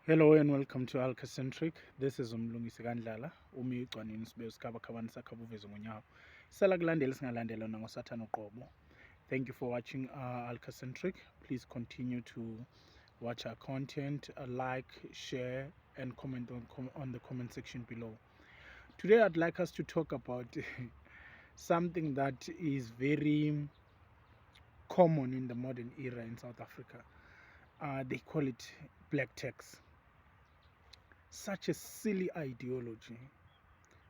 Hello and welcome to Alke-Centric. This is umlungisi kandlala umi ugcwanini sibe usikhabakhabani sakhabuvezo ngonyawo sala kulandela singalandela nangosathana uqobo. Thank you for watching Alke-Centric. Please continue to watch our content, like, share and comment on the comment section below. Today I'd like us to talk about something that is very common in the modern era in South Africa. They call it black tax. Such a silly ideology,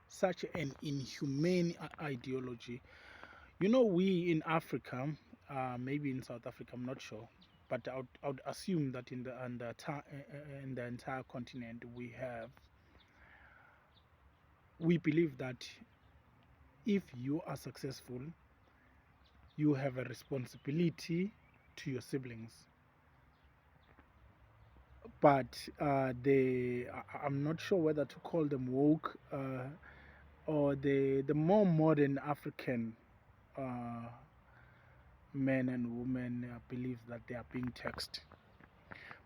such an inhumane ideology. You know, we in Africa, maybe in South Africa, I'm not sure, but I would assume that in the entire continent we believe that if you are successful, you have a responsibility to your siblings. But I'm not sure whether to call them woke or the more modern African uh, men and women believe that they are being taxed.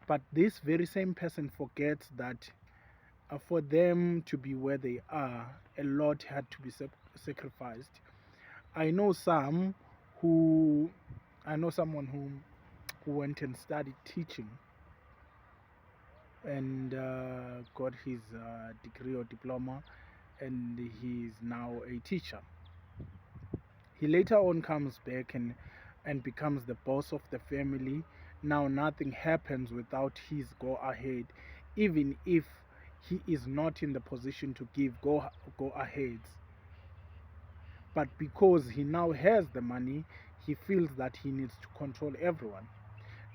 But this very same person forgets that for them to be where they are, a lot had to be sacrificed. I know some who, I know someone who went and studied teaching and got his degree or diploma, and he's now a teacher. He later on comes back and becomes the boss of the family. Now nothing happens without his go ahead, even if he is not in the position to give go aheads. But because he now has the money, he feels that he needs to control everyone.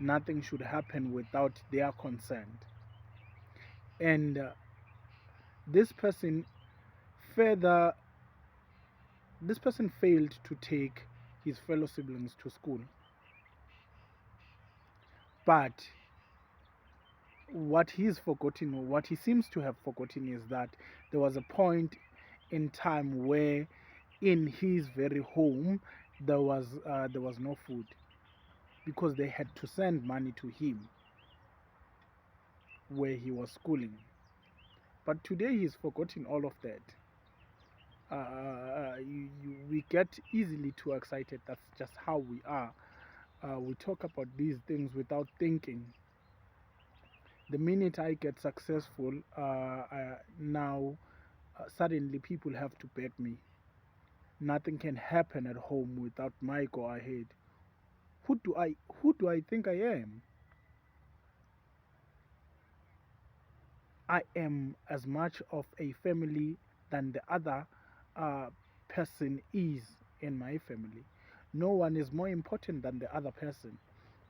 Nothing should happen without their consent. And this person further this person failed to take his fellow siblings to school. But what he's forgotten, or what he seems to have forgotten, is that there was a point in time where in his very home there was no food because they had to send money to him where he was schooling. But today he's forgotten all of that. We get easily too excited. That's just how we are. We talk about these things without thinking. The minute I get successful, now suddenly people have to beg me. Nothing can happen at home without my go ahead. Who do I think I am? I am as much of a family than the other uh, person is in my family. No one is more important than the other person.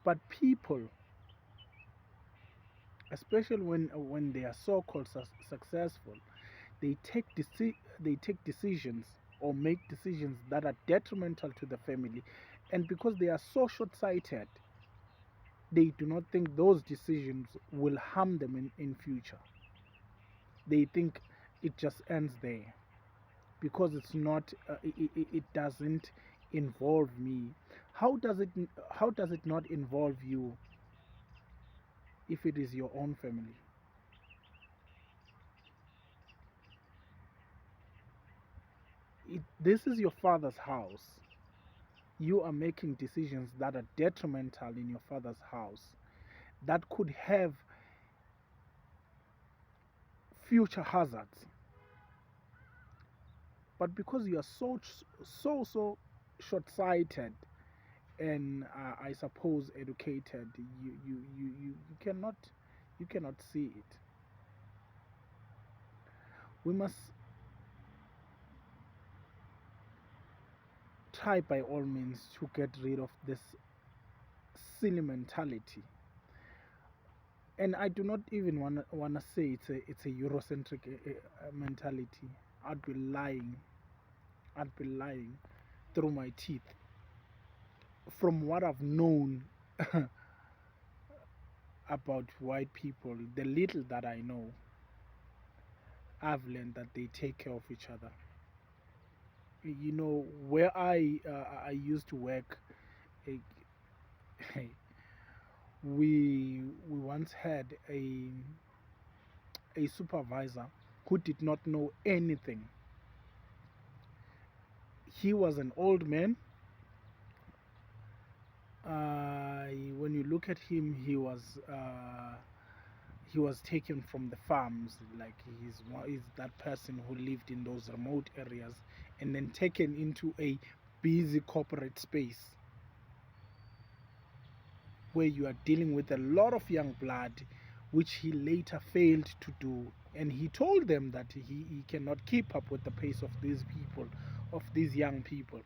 But people, especially when they are so-called successful, they take decisions or make decisions that are detrimental to the family, and because they are so short-sighted, they do not think those decisions will harm them in future. They think it just ends there because it's not it doesn't involve me. How does it not involve you if it is your own family? This is your father's house. You are making decisions that are detrimental in your father's house, that could have future hazards. But because you are so short-sighted and I suppose educated, you cannot see it. We must try by all means to get rid of this silly mentality. And I do not even wanna say it's a Eurocentric mentality. I'd be lying. I'd be lying through my teeth. From what I've known about white people, the little that I know, I've learned that they take care of each other. You know, where I used to work, eh, we once had a supervisor who did not know anything. He was an old man. When you look at him, he was taken from the farms. Like he's that person who lived in those remote areas, and then taken into a busy corporate space where you are dealing with a lot of young blood, which he later failed to do. And he told them that he cannot keep up with the pace of these people, of these young people.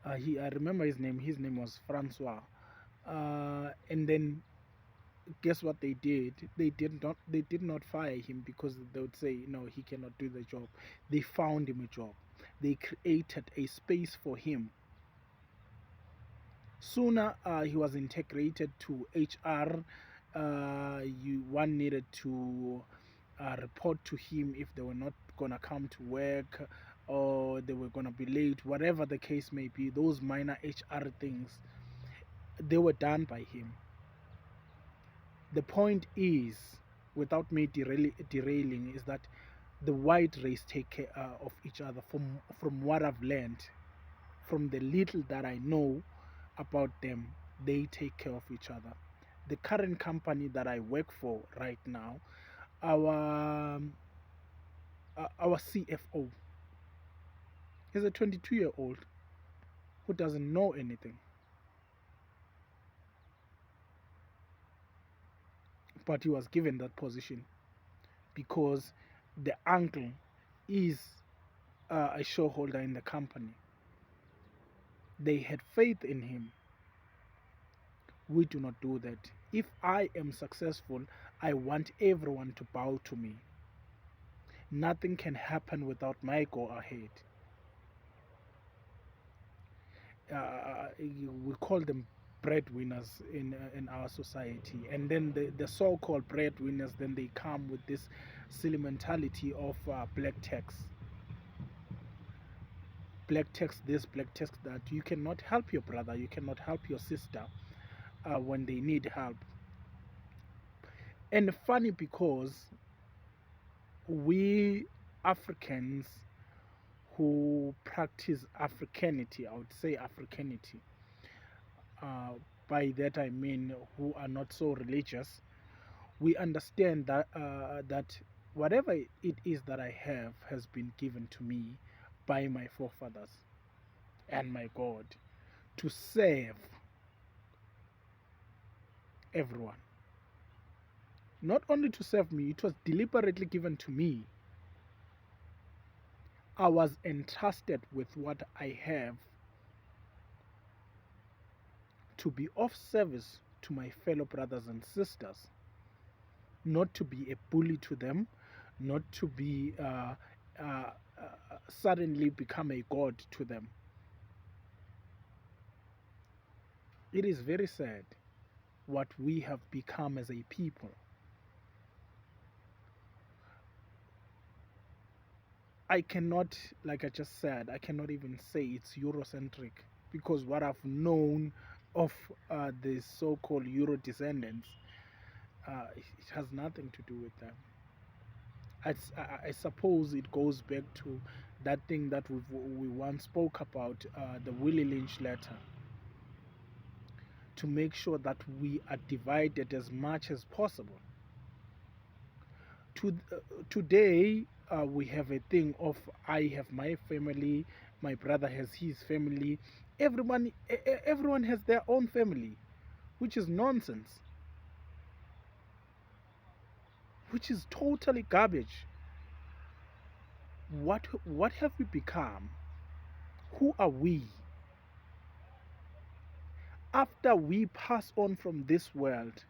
I remember his name. His name was Francois. And then guess what they did? They did not fire him because they would say no, he cannot do the job. They found him a job. They created a space for him. Sooner he was integrated to HR. One needed to report to him if they were not gonna come to work or they were gonna be late, whatever the case may be. Those minor HR things, they were done by him. The point is, without me derailing, is that the white race take care of each other. From what I've learned, from the little that I know about them, they take care of each other. The current company that I work for right now, our CFO is a 22-year-old who doesn't know anything, but he was given that position because the uncle is a shareholder in the company. They had faith in him. We do not do that. If I am successful, I want everyone to bow to me. Nothing can happen without my go ahead. We call them breadwinners in our society, and then the so-called breadwinners, then they come with this silly mentality of black tax. Black tax this, black tax that. You cannot help your brother, you cannot help your sister when they need help. And funny because we Africans who practice Africanity, I would say Africanity, by that I mean who are not so religious, we understand that whatever it is that I have has been given to me by my forefathers and my God to serve everyone. Not only to serve me, it was deliberately given to me. I was entrusted with what I have to be of service to my fellow brothers and sisters, not to be a bully to them, not to be suddenly become a god to them. It is very sad what we have become as a people. I cannot, like I just said, I cannot even say it's Eurocentric because what I've known of the so called Euro descendants, it has nothing to do with them. I suppose it goes back to that thing that we once spoke about, the Willie Lynch letter, to make sure that we are divided as much as possible. Today, we have a thing of I have my family, my brother has his family, everyone has their own family, which is nonsense, which is totally garbage. What have we become? Who are we? After we pass on from this world,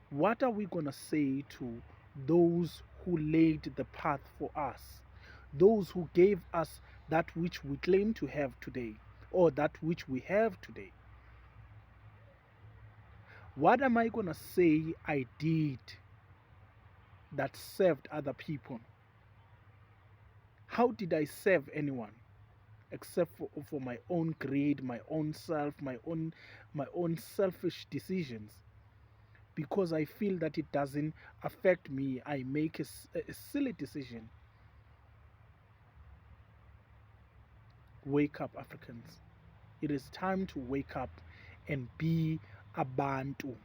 what are we going to say to those who laid the path for us? Those who gave us that which we claim to have today, or that which we have today? What am I going to say I did that served other people? How did I serve anyone except for my own greed, my own self, my own selfish decisions? because I feel that it doesn't affect me, I make a silly decision. Wake up, Africans. It is time to wake up and be Abantu.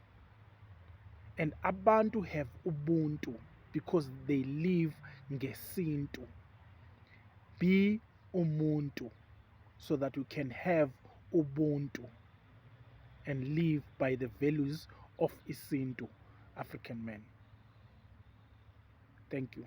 And Abantu have Ubuntu because they live ngesintu. Be umuntu so that we can have Ubuntu and live by the values of Isintu, African men. Thank you.